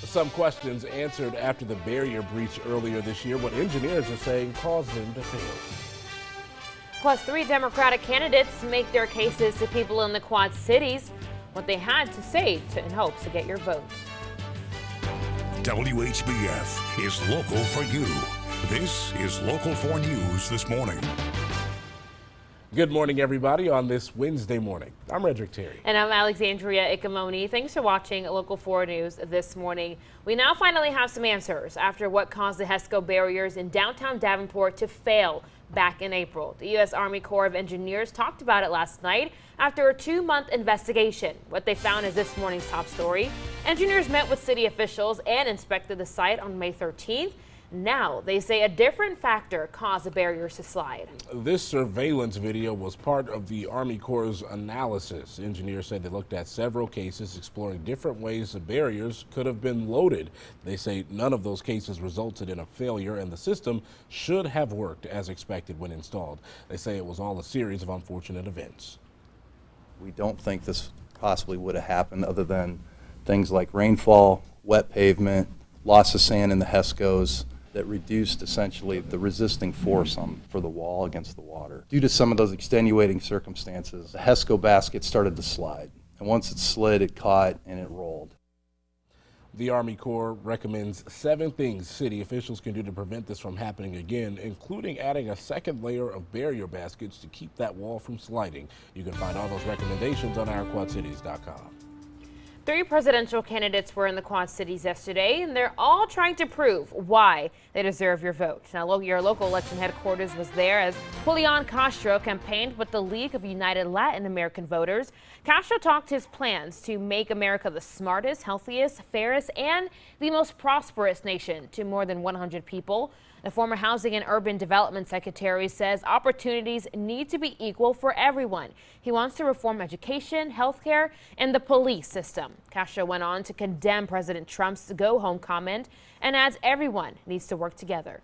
Some questions answered after the barrier breach earlier this year, what engineers are saying caused them to fail. Plus, 3 Democratic candidates make their cases to people in the Quad Cities, what they had to say in hopes to get your votes. WHBF is local for you. This is Local 4 News this morning. Good morning, everybody, on this Wednesday morning. I'm Redrick Terry. And I'm Alexandria Ikomoni. Thanks for watching Local 4 News this morning. We now finally have some answers after what caused the HESCO barriers in downtown Davenport to fail back in April. The U.S. Army Corps of Engineers talked about it last night after a 2-month investigation. What they found is this morning's top story. Engineers met with city officials and inspected the site on May 13th. Now, they say a different factor caused the barriers to slide. This surveillance video was part of the Army Corps' analysis. Engineers said they looked at several cases exploring different ways the barriers could have been loaded. They say none of those cases resulted in a failure and the system should have worked as expected when installed. They say it was all a series of unfortunate events. We don't think this possibly would have happened other than things like rainfall, wet pavement, loss of sand in the HESCOs, that reduced essentially the resisting force for the wall against the water. Due to some of those extenuating circumstances, the HESCO basket started to slide. And once it slid, it caught and it rolled. The Army Corps recommends 7 things city officials can do to prevent this from happening again, including adding a second layer of barrier baskets to keep that wall from sliding. You can find all those recommendations on ourquadcities.com. 3 presidential candidates were in the Quad Cities yesterday, and they're all trying to prove why they deserve your vote. Now, your local election headquarters was there as Julian Castro campaigned with the League of United Latin American Voters. Castro talked his plans to make America the smartest, healthiest, fairest, and the most prosperous nation to more than 100 people. The former Housing and Urban Development Secretary says opportunities need to be equal for everyone. He wants to reform education, healthcare, and the police system. Castro went on to condemn President Trump's go-home comment and adds everyone needs to work together.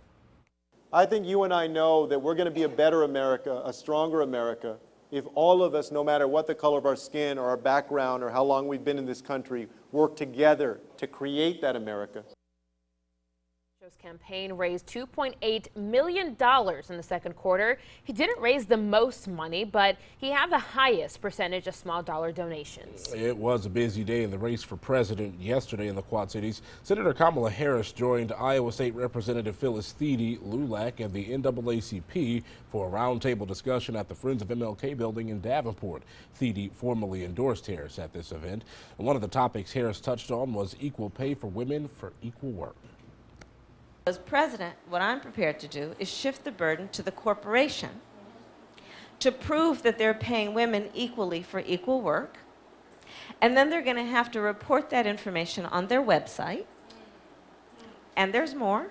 I think you and I know that we're going to be a better America, a stronger America, if all of us, no matter what the color of our skin or our background or how long we've been in this country, work together to create that America. Castro's campaign raised $2.8 million in the second quarter. He didn't raise the most money, but he had the highest percentage of small dollar donations. It was a busy day in the race for president yesterday in the Quad Cities. Senator Kamala Harris joined Iowa State Representative Phyllis Thiede, LULAC, and the NAACP for a roundtable discussion at the Friends of MLK building in Davenport. Thiede formally endorsed Harris at this event. And one of the topics Harris touched on was equal pay for women for equal work. As president, what I'm prepared to do is shift the burden to the corporation to prove that they're paying women equally for equal work. And then they're going to have to report that information on their website. And there's more.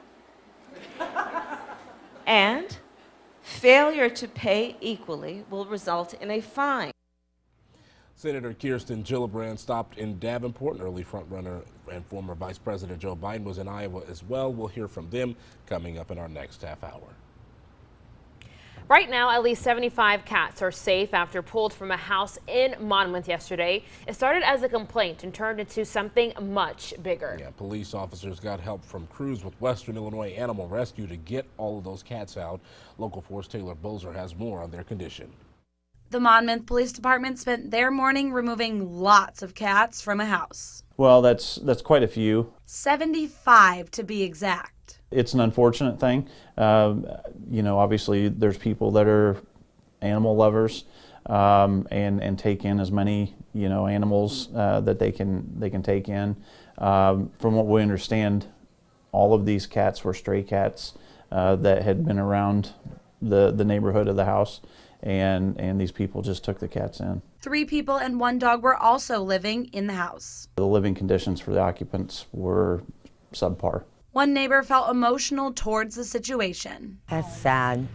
And failure to pay equally will result in a fine. Senator Kirsten Gillibrand stopped in Davenport. An early frontrunner and former Vice President Joe Biden was in Iowa as well. We'll hear from them coming up in our next half hour. Right now, at least 75 cats are safe after pulled from a house in Monmouth yesterday. It started as a complaint and turned into something much bigger. Yeah, police officers got help from crews with Western Illinois Animal Rescue to get all of those cats out. Local 4's Taylor Bozer has more on their condition. The Monmouth Police Department spent their morning removing lots of cats from a house. Well, that's quite a few. 75 to be exact. It's an unfortunate thing. Obviously there's people that are animal lovers and take in as many animals that they can take in. From what we understand, all of these cats were stray cats that had been around the neighborhood of the house. And these people just took the cats in. 3 people and 1 dog were also living in the house. The living conditions for the occupants were subpar. One neighbor felt emotional towards the situation. That's sad.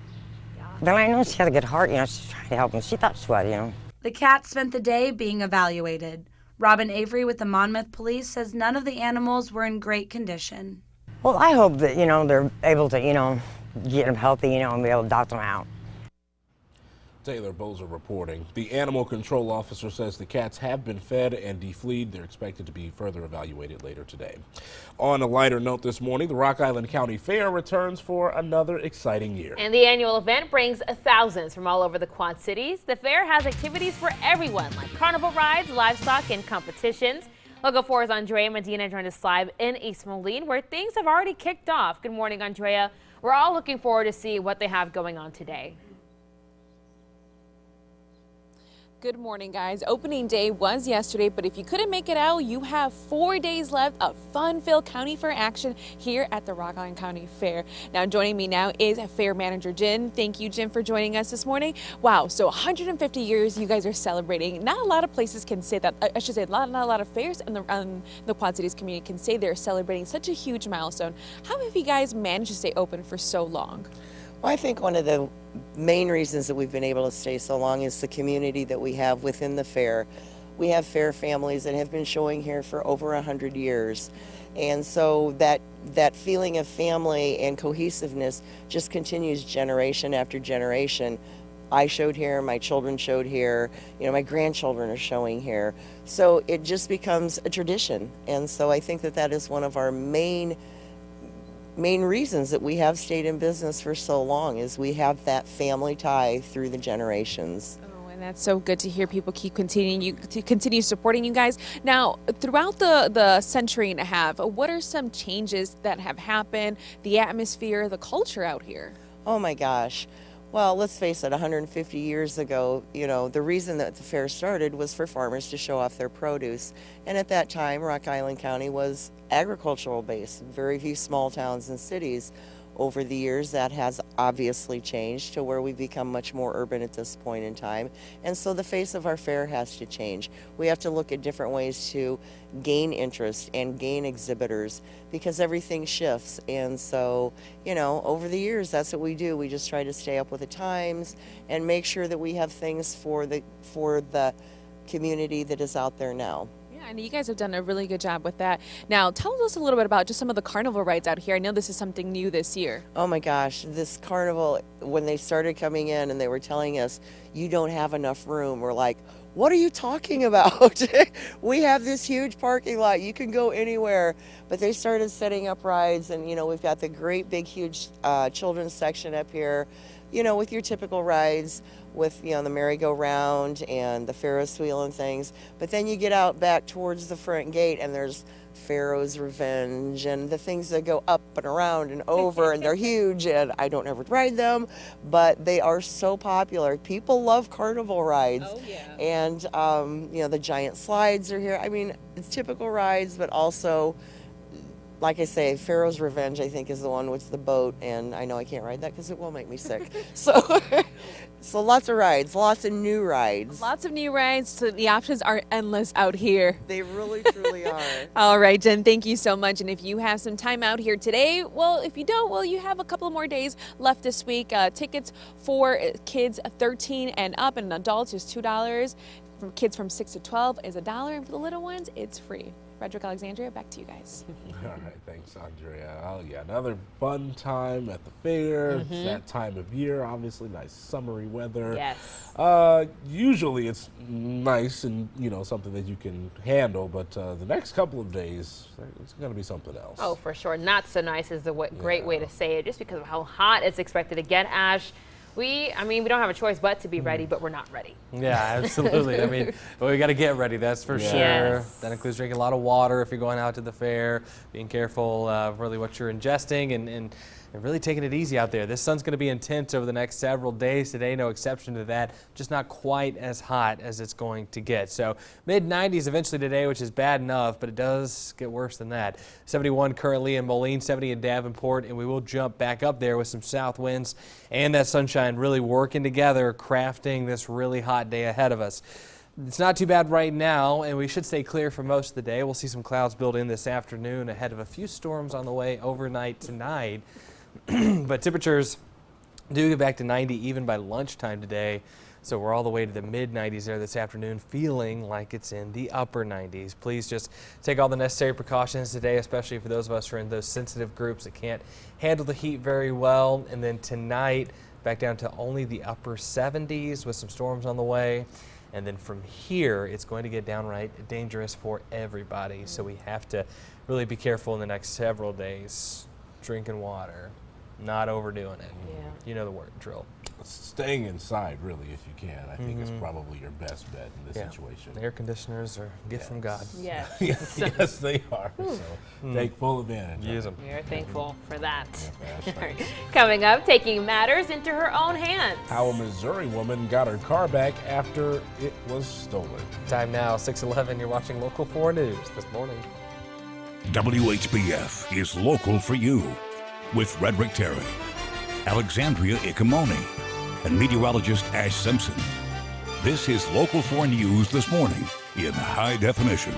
But I know she has a good heart, she's trying to help them. She thought she would, The cats spent the day being evaluated. Robin Avery with the Monmouth Police says none of the animals were in great condition. Well, I hope that, they're able to, get them healthy, and be able to adopt them out. Taylor Bozer reporting. The animal control officer says the cats have been fed and defleed. They're expected to be further evaluated later today. On a lighter note this morning, the Rock Island County Fair returns for another exciting year. And the annual event brings thousands from all over the Quad Cities. The fair has activities for everyone, like carnival rides, livestock, and competitions. Local 4's Andrea Medina joined us live in East Moline, where things have already kicked off. Good morning, Andrea. We're all looking forward to see what they have going on today. Good morning, guys. Opening day was yesterday, but if you couldn't make it out, you have 4 days left of fun-filled county fair action here at the Rock Island County Fair. Now, joining me now is Fair Manager Jim. Thank you, Jim, for joining us this morning. Wow, so 150 years you guys are celebrating. Not a lot of places can say that. I should say, not a lot of fairs in the Quad Cities community can say they're celebrating such a huge milestone. How have you guys managed to stay open for so long? Well, I think one of the main reasons that we've been able to stay so long is the community that we have within the fair. We have fair families that have been showing here for over 100 years. And so that feeling of family and cohesiveness just continues generation after generation. I showed here, my children showed here, my grandchildren are showing here. So it just becomes a tradition. And so I think that is one of our main reasons that we have stayed in business for so long, is we have that family tie through the generations. Oh, and that's so good to hear. People keep continue supporting you guys. Now, throughout the century and a half, what are some changes that have happened, the atmosphere, the culture out here? Oh my gosh. Well, let's face it, 150 years ago, the reason that the fair started was for farmers to show off their produce. And at that time, Rock Island County was agricultural based, very few small towns and cities. Over the years, that has obviously changed to where we've become much more urban at this point in time. And so the face of our fair has to change. We have to look at different ways to gain interest and gain exhibitors, because everything shifts. And so, over the years, that's what we do. We just try to stay up with the times and make sure that we have things for the community that is out there now. And you guys have done a really good job with that. Now, tell us a little bit about just some of the carnival rides out here. I know this is something new this year. Oh my gosh, this carnival, when they started coming in and they were telling us, you don't have enough room, we're like, what are you talking about? We have this huge parking lot. You can go anywhere. But they started setting up rides, and, we've got the great big huge children's section up here, with your typical rides, with the merry-go-round and the Ferris wheel and things. But then you get out back towards the front gate and there's Pharaoh's Revenge and the things that go up and around and over, and they're huge, and I don't ever ride them, but they are so popular. People love carnival rides. Oh, yeah. And the giant slides are here. I mean, it's typical rides, but also, like I say, Pharaoh's Revenge, I think, is the one with the boat, and I know I can't ride that because it will make me sick. So lots of rides, lots of new rides. Lots of new rides, so the options are endless out here. They really, truly are. All right, Jen, thank you so much. And if you have some time out here today, well, if you don't, well, you have a couple more days left this week. Tickets for kids 13 and up and adults is $2. For kids from 6 to 12 is $1, and for the little ones, it's free. Frederick, Alexandria, back to you guys. All right, thanks, Andrea. Oh, yeah, another fun time at the fair. It's that time of year, obviously, nice summery weather. Yes. Usually it's nice and, something that you can handle, but the next couple of days, it's going to be something else. Oh, for sure. Not so nice is the great way to say it, just because of how hot it's expected to get, Ash. We don't have a choice but to be ready, but we're not ready. Yeah, absolutely. We got to get ready, that's for sure. Yes. That includes drinking a lot of water if you're going out to the fair, being careful of really what you're ingesting, and really taking it easy out there. This sun's going to be intense over the next several days. Today, no exception to that. Just not quite as hot as it's going to get. So mid-90s eventually today, which is bad enough, but it does get worse than that. 71 currently in Moline, 70 in Davenport, and we will jump back up there with some south winds and that sunshine really working together, crafting this really hot day ahead of us. It's not too bad right now, and we should stay clear for most of the day. We'll see some clouds build in this afternoon ahead of a few storms on the way overnight tonight. But temperatures do get back to 90 even by lunchtime today. So we're all the way to the mid-90s there this afternoon, feeling like it's in the upper 90s. Please just take all the necessary precautions today, especially for those of us who are in those sensitive groups that can't handle the heat very well. And then tonight, back down to only the upper 70s with some storms on the way. And then from here, it's going to get downright dangerous for everybody. So we have to really be careful in the next several days. Drinking water, not overdoing it. Yeah. You know the word, drill. Staying inside, really, if you can, I think is probably your best bet in this situation. Air conditioners are a gift from God. Yes. Yes, they are. So take full advantage. Use them. We are thankful for that. Yeah, All right. Coming up, taking matters into her own hands. how a Missouri woman got her car back after it was stolen. Time now, 6:11. You're watching Local 4 News this morning. WHBF is local for you with Frederick Terry, Alexandria Ikomoni, and meteorologist Ash Simpson. This is Local 4 News this morning in high definition.